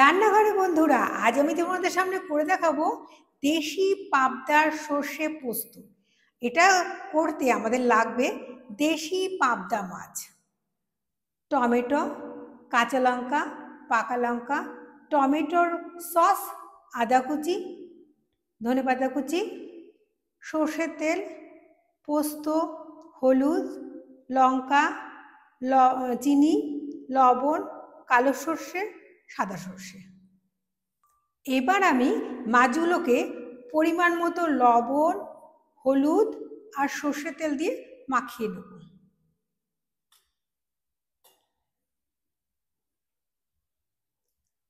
রান্নাঘরে বন্ধুরা, আজ আমি তোমাদের সামনে করে দেখাবো দেশি পাবদার সর্ষে পোস্ত। এটা করতে আমাদের লাগবে দেশি পাবদা মাছ, টমেটো, কাঁচা লঙ্কা, পাকা লঙ্কা, টমেটোর সস, আদা কুচি, ধনেপাতা কুচি, সর্ষের তেল, পোস্ত, হলুদ, লঙ্কা, চিনি, লবণ, কালো সর্ষে, সাদা সর্ষে। এবার আমি মাছগুলোকে পরিমাণ মতো লবণ, হলুদ আর সর্ষের তেল দিয়ে মাখিয়ে নেব।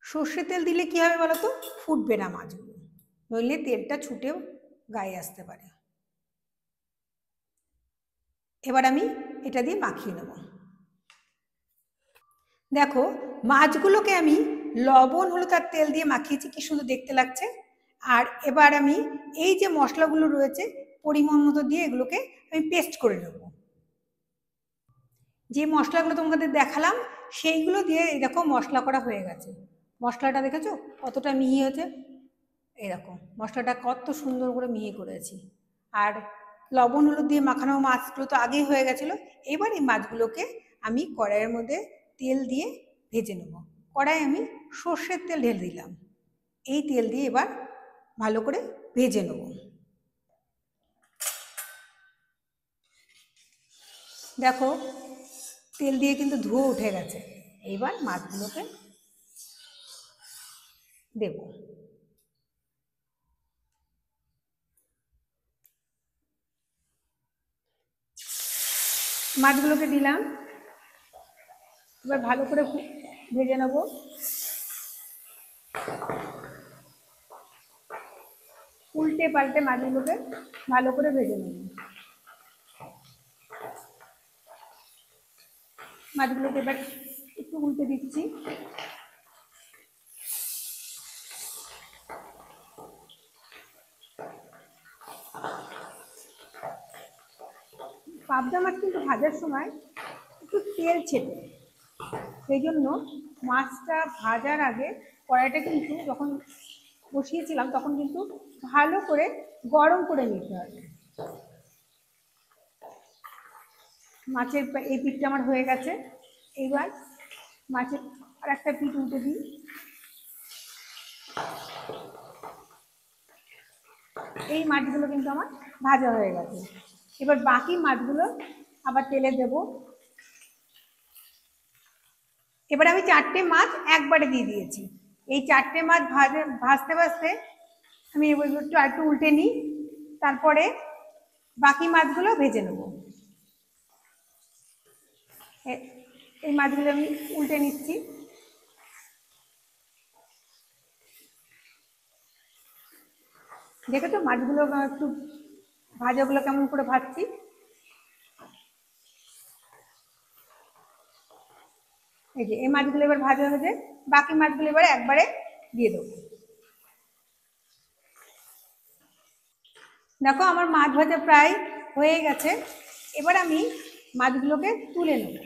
সর্ষের তেল দিলে কি হবে বলো তো? ফুটবে না মাছগুলো, নইলে তেলটা ছুটেও গায়ে আসতে পারে। এবার আমি এটা দিয়ে মাখিয়ে নেব। দেখো, মাছগুলোকে আমি লবণ, হলুদ আর তেল দিয়ে মাখিয়েছি, কি সুন্দর দেখতে লাগছে। আর এবার আমি এই যে মশলাগুলো রয়েছে পরিমাণ মতো দিয়ে এগুলোকে আমি পেস্ট করে নেব। যে মশলাগুলো তোমাদের দেখালাম সেইগুলো দিয়ে এরকম মশলা করা হয়ে গেছে। মশলাটা দেখেছো কতটা মিহি হয়েছে? এরকম মশলাটা কত সুন্দর করে মিহি করেছি। আর লবণ হলুদ দিয়ে মাখানো মাছগুলো তো আগেই হয়ে গেছিলো। এবার এই মাছগুলোকে আমি কড়াইয়ের মধ্যে তেল দিয়ে ভেজে নেব। কড়াই আমি সর্ষের তেল ঢেলে দিলাম। এই তেল দিয়ে এবার ভালো করে ভেজে নেব। দেখো, তেল দিয়ে কিন্তু ধুয়ো উঠে গেছে। এইবার মাছগুলোকে দেব। মাছগুলোকে দিলাম, এবার ভালো করে ভেজে নেব। উল্টে পাল্টে মাছগুলোকে ভালো করে ভেজে নেব। মাছগুলোকে এবার একটু উল্টে দিচ্ছি। পাবদা মাছ কিন্তু ভাজার সময় একটু তেল ছেটে, সেই জন্য মাছটা ভাজার আগে কড়াইটা কিন্তু যখন বসিয়েছিলাম তখন কিন্তু ভালো করে গরম করে নিতে হবে। মাছের এই পিঠটা আমার হয়ে গেছে। এবার মাছের আর একটা পিঠ উল্টে দিই। এই মাছগুলো কিন্তু আমার ভাজা হয়ে গেছে। এবার বাকি মাছগুলো আবার তেলে দেব। এবার আমি 4টে মাছ একবারে দিয়ে দিয়েছি। এই 4টে মাছ ভাজতে ভাজতে আমি একটু উল্টে নিই, তারপরে বাকি মাছগুলো ভেজে নেব। এই মাছগুলো আমি উল্টে নিচ্ছি। দেখো তো মাছগুলো একটু ভাজাগুলো কেমন করে ভাজছি। এই যে এই মাছগুলো এবার ভাজা হয়েছে, বাকি মাছগুলো এবার একবারে দিয়ে দেবো। দেখো, আমার মাছ ভাজা প্রায় হয়ে গেছে। এবার আমি মাছগুলোকে তুলে নেব।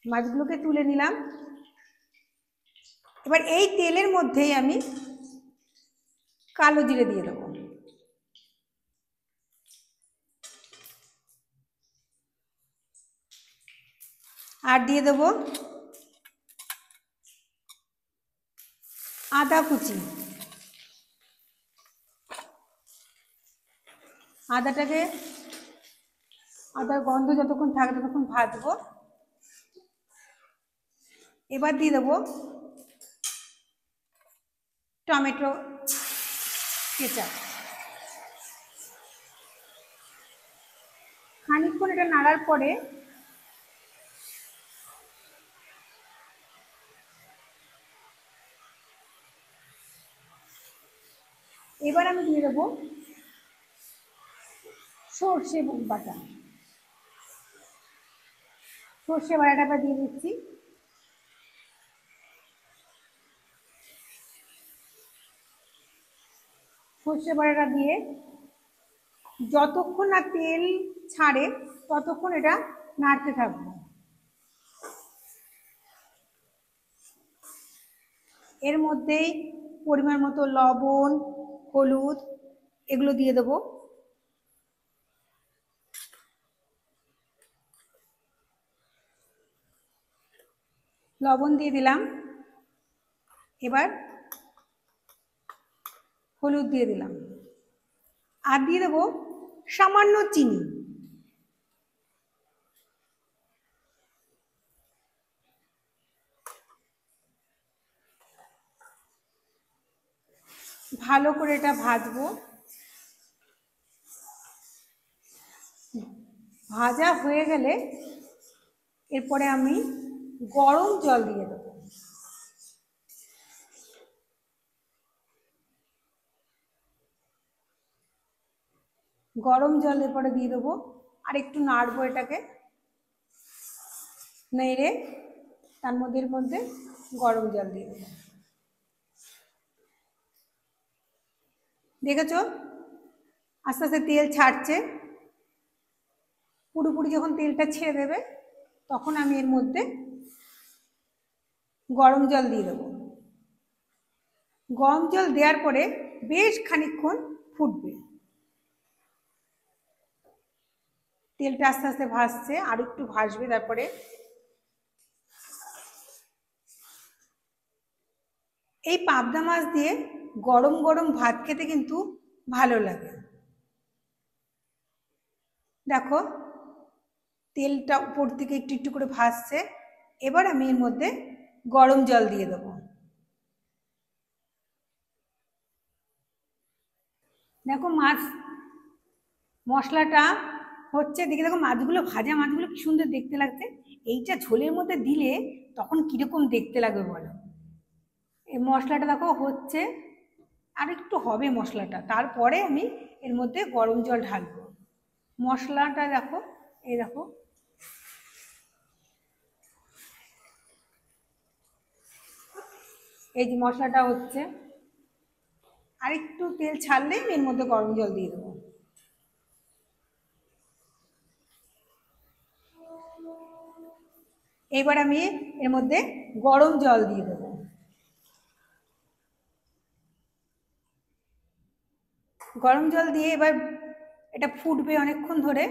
মাছগুলোকে তুলে নিলাম। এবার এই তেলের মধ্যেই আমি কালো জিরে দিয়ে দেবো। আর দিয়ে দেবো আদা কুচি। আদার গন্ধ যতক্ষণ থাকে ততক্ষণ ভাজবো। এবার দিয়ে দেবো টমেটো কেচাপ। খানিকক্ষণ এটা নাড়ার পরে এবার আমি দিয়ে দেবো সর্ষে বাটা। সর্ষে বাটাটা দিয়ে দিচ্ছি। সর্ষে বাটাটা দিয়ে যতক্ষণ না তেল ছাড়ে ততক্ষণ এটা নাড়তে থাকবো। এর মধ্যেই পরিমাণ মতো লবণ, হলুদ এগুলো দিয়ে দেবো। লবণ দিয়ে দিলাম, এবার হলুদ দিয়ে দিলাম, আর দিয়ে দেবো সামান্য চিনি। ভালো করে এটা ভাজবো। ভাজা হয়ে গেলে এরপরে আমি গরম জল দিয়ে দেবো। গরম জল এরপরে দিয়ে দেবো, আর একটু নাড়বো এটাকে, নেড়ে তার মধ্যে গরম জল দিয়ে দেবো। দেখেছো আস্তে আস্তে তেল ছাড়ছে। পুরোপুরি যখন তেলটা ছেড়ে দেবে তখন আমি এর মধ্যে গরম জল দিয়ে দেবো। গরম জল দেওয়ার পরে বেশ খানিকক্ষণ ফুটবে। তেলটা আস্তে আস্তে ভাসছে, আর একটু ভাসবে। তারপরে এই পাবদা মাছ দিয়ে গরম গরম ভাত খেতে কিন্তু ভালো লাগে। দেখো তেলটা উপর থেকে একটু একটু করে ভাসছে। এবার আমি এর মধ্যে গরম জল দিয়ে দেবো। দেখো মাছ মশলাটা হচ্ছে, দেখে দেখো মাছগুলো, ভাজা মাছগুলো কি সুন্দর দেখতে লাগছে। এইটা ঝোলের মধ্যে দিলে তখন কিরকম দেখতে লাগবে বলো। এই মশলাটা দেখো হচ্ছে, আর একটু হবে মশলাটা, তারপরে আমি এর মধ্যে গরম জল ঢালবো। মশলাটা দেখো, এই দেখো এই যে মশলাটা হচ্ছে, আর একটু তেল ছাড়লে এর মধ্যে গরম জল দিয়ে দেবো। এবার আমি এর মধ্যে গরম জল দিয়ে দেবো। গরম জল দিয়ে এবার এটা ফুটবে অনেকক্ষণ ধরে।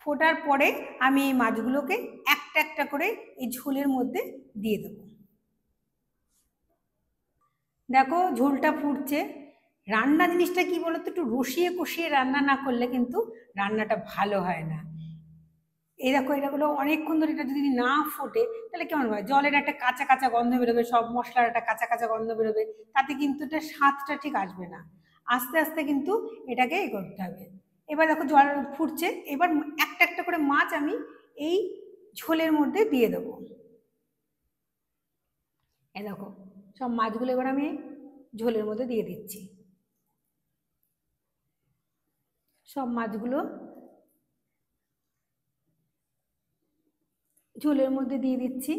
ফোটার পরে আমি এই মাছগুলোকে একটা একটা করে এই ঝোলের মধ্যে দিয়ে দেবো। দেখো ঝোলটা ফুটছে। রান্না জিনিসটা কি বলতো, একটু রসিয়ে কষিয়ে রান্না না করলে কিন্তু রান্নাটা ভালো হয় না। এই দেখো এটাগুলো অনেকক্ষণ ধরে এটা যদি না ফোটে তাহলে কেমন হয়, জলের একটা কাঁচা কাঁচা গন্ধ বেরোবে, সব মশলার একটা কাঁচা কাঁচা গন্ধ বেরোবে, তাতে কিন্তু এটা স্বাদটা ঠিক আসবে না। আস্তে আস্তে কিন্তু এটাকে করতে হবে। এবার দেখো জল ফুটছে, এবার একটা একটা করে মাছ আমি এই ঝোলের মধ্যে দিয়ে দেবো। এই দেখো সব মাছগুলো এবার আমি ঝোলের মধ্যে দিয়ে দিচ্ছি। সব মাছগুলো ঝোলের মধ্যে দিয়ে দিচ্ছি।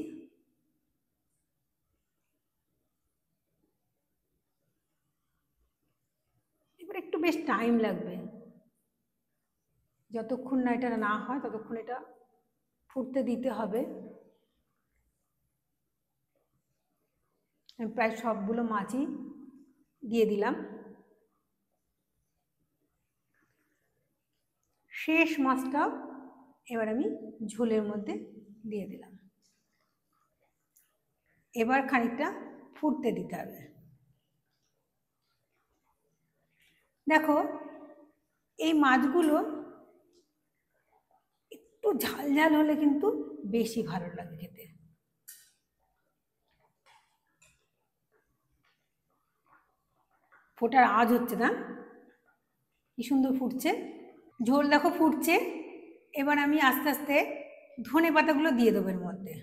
এবার একটু বেশ টাইম লাগবে, যতক্ষণ না এটা না হয় ততক্ষণ এটা ফুটতে দিতে হবে। আমি প্রায় সবগুলো মাছই দিয়ে দিলাম। শেষ মাছটাও এবার আমি ঝোলের মধ্যে দিয়ে দিলাম। এবার খানিকটা ফুটতে দিতে হবে। দেখো এই মাছগুলো একটু ঝাল ঝাল হলে কিন্তু বেশি ভালো লাগে খেতে। ফোটার আওয়াজ হচ্ছে না, কি সুন্দর ফুটছে। ঝোল দেখো ফুটছে। এবার আমি আস্তে আস্তে ধনে পাতাগুলো দিয়ে দেবো এর মধ্যে।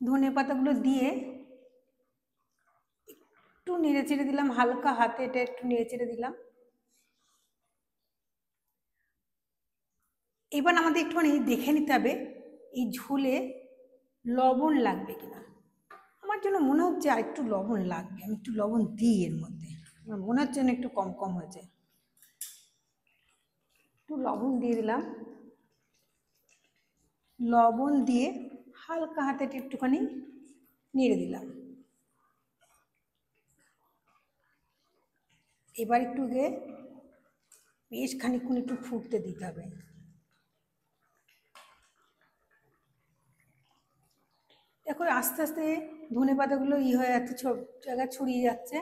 ধনে পাতাগুলো দিয়ে একটু নেড়ে চেড়ে দিলাম, হালকা হাতে এটা একটু নেড়ে চেড়ে দিলাম। এবার আমাদের একটুখানি দেখে নিতে হবে এই ঝোলে লবণ লাগবে কিনা। আমার জন্য মনে হচ্ছে আর একটু লবণ লাগবে, আমি একটু লবণ দিই এর মধ্যে। আমার মনে হচ্ছে না একটু কম কম হয়েছে। একটু লবণ দিয়ে দিলাম, লবণ দিয়ে হালকা হাতে একটুখানি নেড়ে দিলাম। এবার একটু বেশ খানিকক্ষণ একটু ফুটতে দিতে হবে। দেখো আস্তে আস্তে ধনে পাতাগুলো হয়ে যাচ্ছে, সব জায়গায় ছড়িয়ে যাচ্ছে।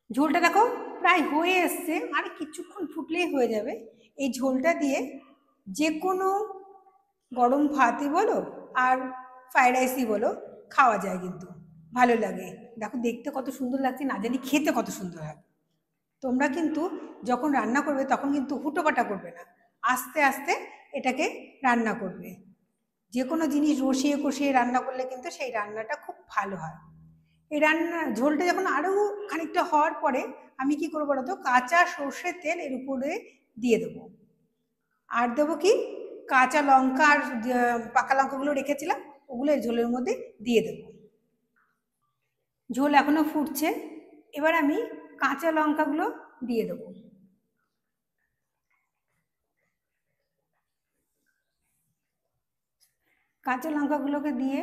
ঝোলটা দেখো প্রায় হয়ে এসছে, আর কিছুক্ষণ ফুটলেই হয়ে যাবে। এই ঝোলটা দিয়ে যে কোনো গরম ভাতই বলো আর ফ্রাইড রাইসই বলো খাওয়া যায়, কিন্তু ভালো লাগে। দেখো দেখতে কত সুন্দর লাগছে, না জানি খেতে কত সুন্দর হবে। তোমরা কিন্তু যখন রান্না করবে তখন কিন্তু হুটোপাটা করবে না, আস্তে আস্তে এটাকে রান্না করবে। যে কোনো জিনিস রসিয়ে কষিয়ে রান্না করলে কিন্তু সেই রান্নাটা খুব ভালো হয়। এই রান্না ঝোলটা যখন আরও খানিকটা হওয়ার পরে আমি কি করবো বলো তো, কাঁচা সর্ষের তেল এর উপরে দিয়ে দেবো। আর দেবো কি, কাঁচা লঙ্কা আর পাকা লঙ্কাগুলো রেখেছিলাম ওগুলো এই ঝোলের মধ্যে দিয়ে দেবো। ঝোল এখনো ফুটছে, এবার আমি কাঁচা লঙ্কাগুলো দিয়ে দেবো। কাঁচা লঙ্কাগুলোকে দিয়ে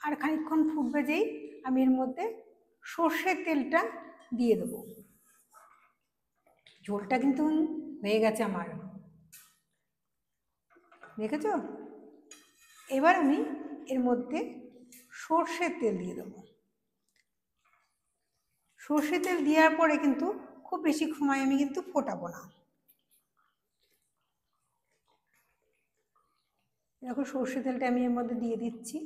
আর খানিকক্ষণ ফুটবে যেই আমি এর মধ্যে সর্ষের তেলটা দিয়ে দেবো। ঝোলটা কিন্তু হয়ে গেছে আমার, দেখেছ? এবার আমি এর মধ্যে সর্ষের তেল দিয়ে দেবো। সর্ষের তেল দেওয়ার পরে কিন্তু খুব বেশি সময় আমি কিন্তু ফোটাবো না। দেখো সর্ষের তেলটা আমি এর মধ্যে দিয়ে দিচ্ছি।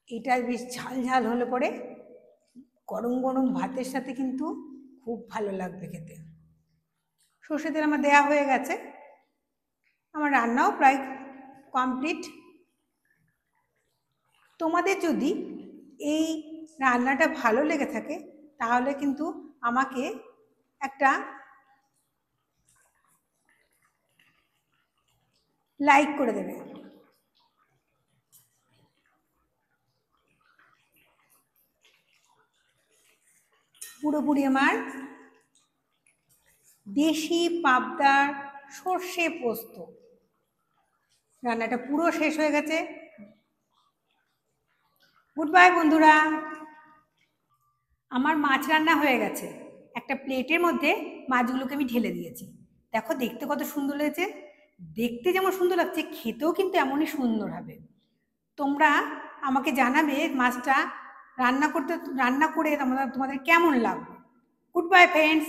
এটা বেশ ঝাল ঝাল হলে পরে গরম গরম ভাতের সাথে কিন্তু খুব ভালো লাগবে খেতে। সর্ষের তেল আমার দেয়া হয়ে গেছে, আমার রান্নাও প্রায় কমপ্লিট। তোমাদের যদি এই রান্নাটা ভালো লেগে থাকে তাহলে কিন্তু আমাকে একটা লাইক করে দেবে। পুরোপুরি আমার দেশি পাবদার সর্ষে পোস্ত রান্নাটা পুরো শেষ হয়ে গেছে। গুড বাই বন্ধুরা। আমার মাছ রান্না হয়ে গেছে, একটা প্লেটের মধ্যে মাছগুলোকে আমি ঢেলে দিয়েছি। দেখো দেখতে কত সুন্দর লেগেছে, দেখতে যেমন সুন্দর লাগছে খেতেও কিন্তু এমনই সুন্দর হবে। তোমরা আমাকে জানাবে মাছটা রান্না করে তোমাদের কেমন লাগবে। Good bye friends.